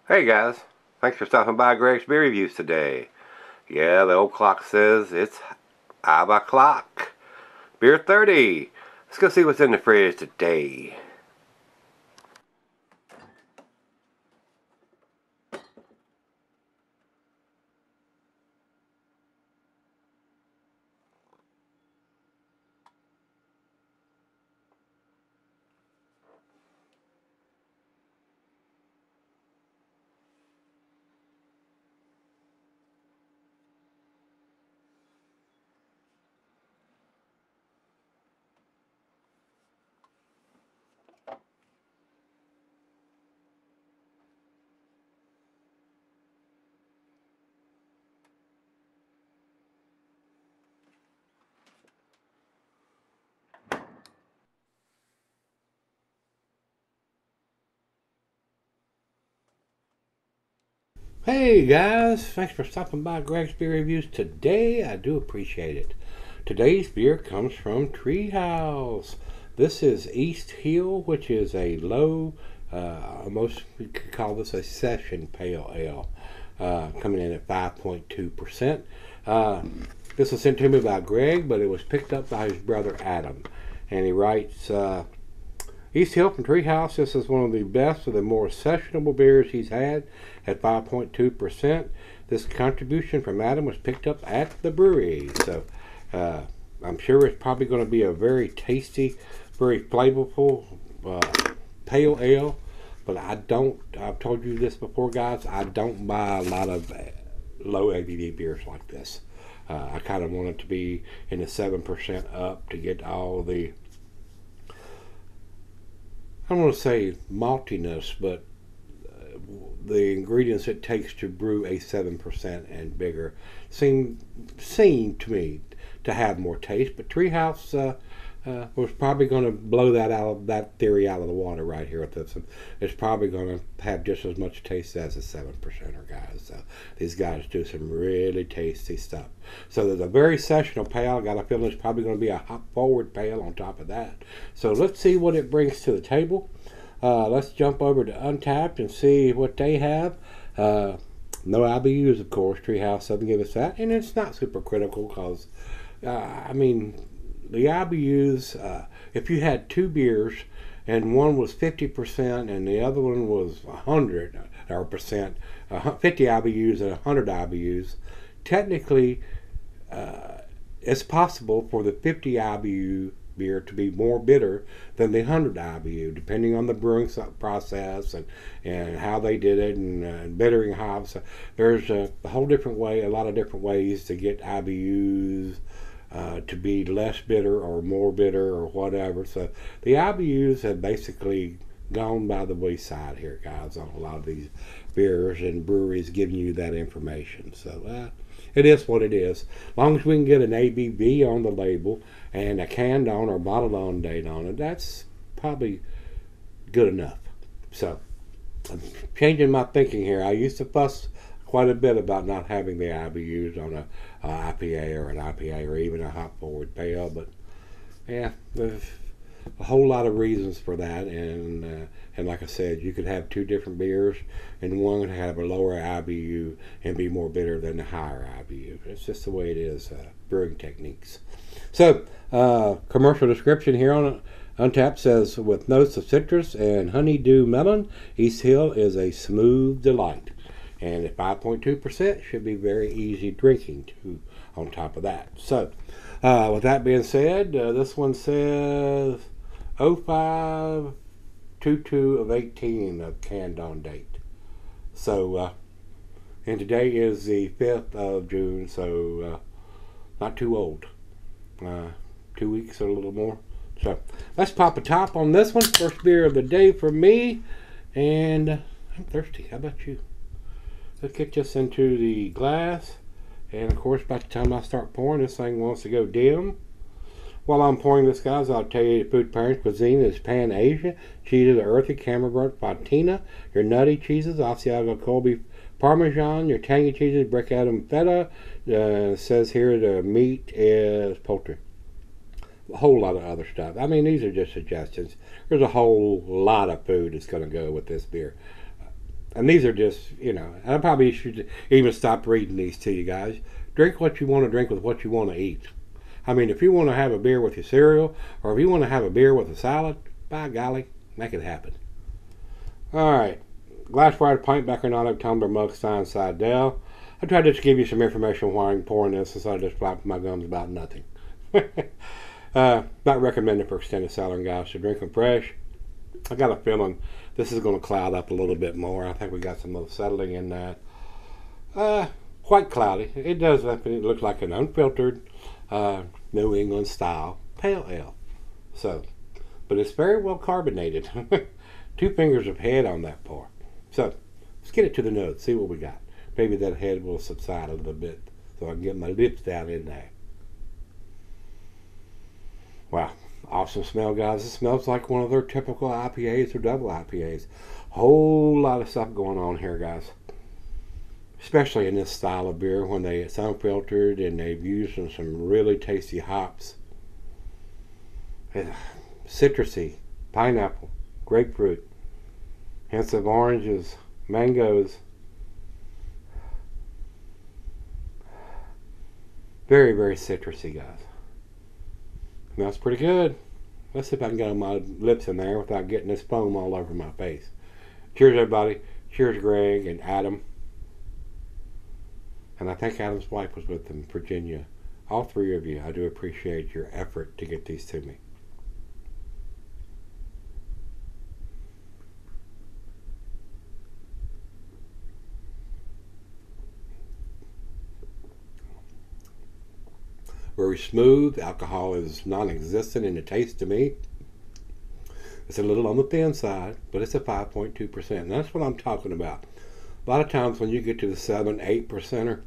Hey guys, thanks for stopping by Gregsbeerreviews today. Yeah, the old clock says it's 5 o'clock. Beer 30. Let's go see what's in the fridge today. Hey guys, thanks for stopping by Gregsbeerreviews today. I do appreciate it. Today's beer comes from Treehouse. This is East Hill, which is a low, almost we could call this a session pale ale, coming in at 5.2%. This was sent to me by Greg, but it was picked up by his brother Adam. And he writes, East Hill from Treehouse, this is one of the best of the more sessionable beers he's had at 5.2%. This contribution from Adam was picked up at the brewery. So I'm sure it's probably going to be a very tasty, very flavorful pale ale. But I've told you this before guys, I don't buy a lot of low ABV beers like this. I kind of want it to be in the 7% up to get all the, I don't want to say maltiness, but the ingredients it takes to brew a 7% and bigger seem to me to have more taste. But Treehouse was probably going to blow that theory out of the water right here with this one. It's probably going to have just as much taste as a 7%er, guys. So these guys do some really tasty stuff. So there's a very sessional pale. I got a feeling it's probably going to be a hop forward pale on top of that. So let's see what it brings to the table. Let's jump over to Untapped and see what they have. No IBUs, of course. Treehouse doesn't give us that, and it's not super critical because, I mean, the IBUs, if you had two beers and one was 50% and the other one was 100 or percent, 50 IBUs and 100 IBUs, technically it's possible for the 50 IBU beer to be more bitter than the 100 IBU, depending on the brewing process and how they did it and bittering hops. So there's a whole different way, a lot of different ways to get IBUs to be less bitter or more bitter or whatever. So the IBUs have basically gone by the wayside here, guys, on a lot of these beers and breweries giving you that information. So it is what it is. As long as we can get an ABV on the label and a canned on or bottled on date on it, that's probably good enough. So I'm changing my thinking here. I used to fuss quite a bit about not having the IBUs on a IPA or an IPA or even a hop forward pale, but yeah, there's a whole lot of reasons for that, and like I said, you could have two different beers and one would have a lower IBU and be more bitter than the higher IBU. It's just the way it is, brewing techniques. So commercial description here on Untapped says, with notes of citrus and honeydew melon, East Hill is a smooth delight. And at 5.2% should be very easy drinking too on top of that. So with that being said, this one says 05/22 of 18 of canned on date. So and today is the 5th of June, so not too old. 2 weeks or a little more. So let's pop a top on this one. First beer of the day for me, and I'm thirsty. How about you? Let's get this into the glass, and of course by the time I start pouring, this thing wants to go dim. While I'm pouring this, guys, I'll tell you the food pairing cuisine is Pan-Asian. Cheeses are earthy, Camembert, Fontina. Your nutty cheeses, Asiago, Colby, Parmesan. Your tangy cheeses, Brick Adam, Feta. It says here the meat is poultry. A whole lot of other stuff. I mean, these are just suggestions. There's a whole lot of food that's going to go with this beer. And these are just, you know, I probably should even stop reading these to you guys. Drink what you want to drink with what you want to eat. I mean, if you want to have a beer with your cereal, or if you want to have a beer with a salad, by golly, make it happen. All right. Glassware, pint, becker, not tumbler, mug, stein, side, Dell. I tried to just give you some information while I'm pouring this instead of just flapping my gums about nothing. Not recommended for extended southern guys to drink them fresh. I got a feeling this is going to cloud up a little bit more. I think we got some little settling in that. Quite cloudy. It does look like an unfiltered New England style pale ale. So, but it's very well carbonated. 2 fingers of head on that pour. So, let's get it to the nose, see what we got. Maybe that head will subside a little bit so I can get my lips down in there. Wow, awesome smell, guys. It smells like one of their typical IPAs or double IPAs. Whole lot of stuff going on here, guys. Especially in this style of beer when it's unfiltered and they've used some really tasty hops. Citrusy, pineapple, grapefruit, hints of oranges, mangoes. Very, very citrusy, guys. Smells pretty good. Let's see if I can get my lips in there without getting this foam all over my face. Cheers, everybody. Cheers, Greg and Adam. And I think Adam's wife was with them, Virginia. All 3 of you, I do appreciate your effort to get these to me. Very smooth. Alcohol is non-existent in the taste to me. It's a little on the thin side, but it's a 5.2%. And that's what I'm talking about. A lot of times when you get to the 7-8%er,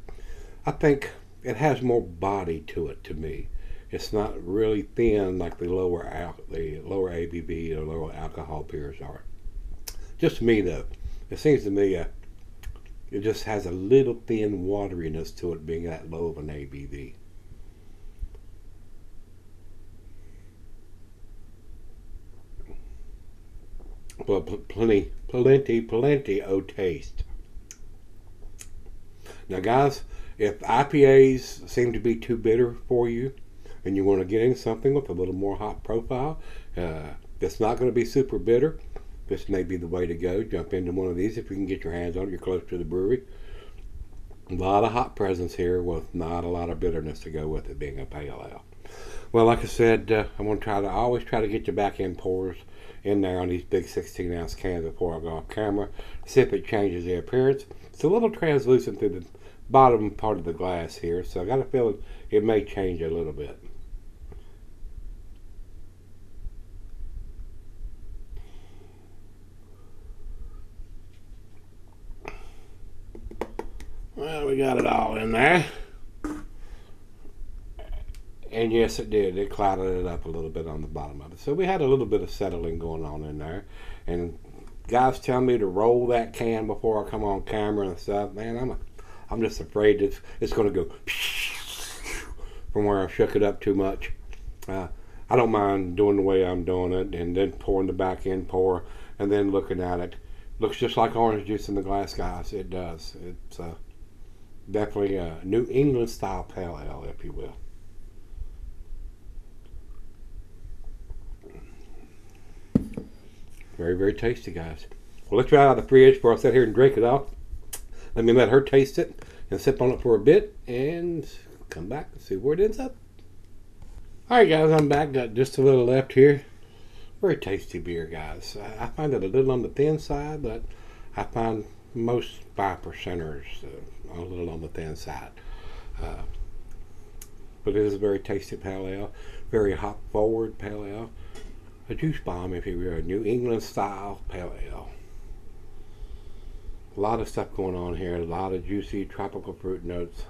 I think it has more body to it to me. It's not really thin like the lower ABV or lower alcohol beers are. Just me though. It seems to me it just has a little thin wateriness to it being that low of an ABV. But plenty of taste. Now guys, if IPAs seem to be too bitter for you and you want to get in something with a little more hop profile, that's not going to be super bitter, this may be the way to go. Jump into one of these if you can get your hands on it. You're close to the brewery. A lot of hop presence here with not a lot of bitterness to go with it being a pale ale. Well, like I said, I'm going to always try to get your back end pours in there on these big 16-ounce cans before I go off camera. See if it changes the appearance. It's a little translucent through the bottom part of the glass here, so I got a feeling it may change a little bit. Well, we got it all in there. And yes, it did. It clouded it up a little bit on the bottom of it. So we had a little bit of settling going on in there. And guys tell me to roll that can before I come on camera and stuff. Man, I'm just afraid it's going to go from where I shook it up too much. I don't mind doing the way I'm doing it and then pouring the back end pour and then looking at it. Looks just like orange juice in the glass, guys. It does. It's definitely a New England style pale ale, if you will. Very, very tasty, guys. Well, let's try it out of the fridge before I sit here and drink it off. Let me let her taste it and sip on it for a bit and come back and see where it ends up. Alright guys, I'm back. Got just a little left here. Very tasty beer, guys. I find it a little on the thin side, but I find most 5%ers a little on the thin side. But it is a very tasty pale ale. Very hop forward pale ale. A juice bomb, if you will, a New England style pale ale. A lot of stuff going on here, a lot of juicy tropical fruit notes.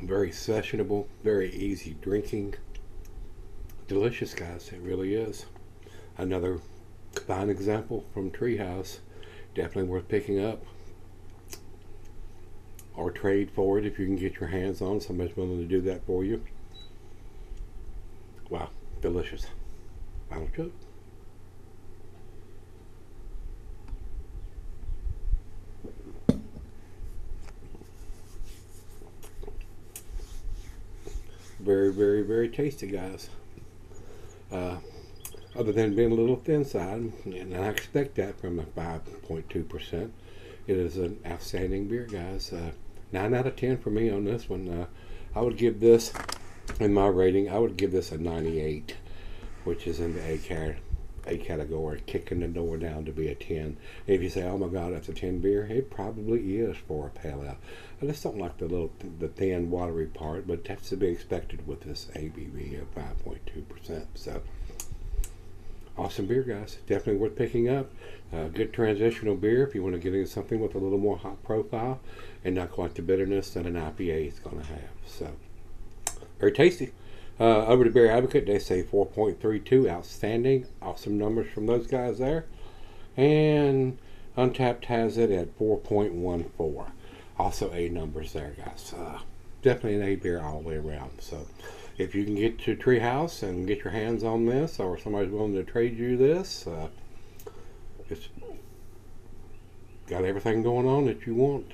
Very sessionable, very easy drinking. Delicious, guys, it really is. Another fine example from Treehouse. Definitely worth picking up. Or trade for it if you can get your hands on. Somebody's willing to do that for you. Wow, delicious. Final chug. Very, very, very tasty, guys. Other than being a little thin side, and I expect that from a 5.2%, it is an outstanding beer, guys. 9 out of 10 for me on this one. I would give this, in my rating, I would give this a 98, which is in the A category, kicking the door down to be a 10. And if you say, oh my God, that's a 10 beer, it probably is for a pale ale. I just don't like the thin, watery part, but that's to be expected with this ABV of 5.2%. So, awesome beer, guys. Definitely worth picking up. Good transitional beer if you want to get into something with a little more hop profile and not quite the bitterness that an IPA is going to have. So, very tasty. Over to Beer Advocate, they say 4.32, outstanding. Awesome numbers from those guys there. And Untapped has it at 4.14. Also A numbers there, guys. Definitely an A beer all the way around. So if you can get to Treehouse and get your hands on this, or somebody's willing to trade you this, it's got everything going on that you want,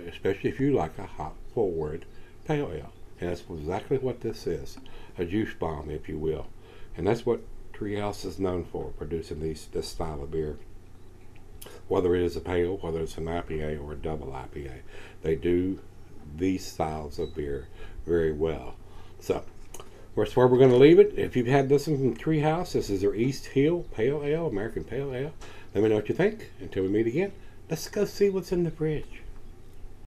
especially if you like a hop forward pale ale. And that's exactly what this is, a juice bomb, if you will. And that's what Treehouse is known for, producing this style of beer. Whether it is a pale, whether it's an IPA or a double IPA, they do these styles of beer very well. So, that's where we're going to leave it. If you've had this one from Treehouse, this is their East Hill Pale Ale, American Pale Ale. Let me know what you think. Until we meet again, let's go see what's in the fridge.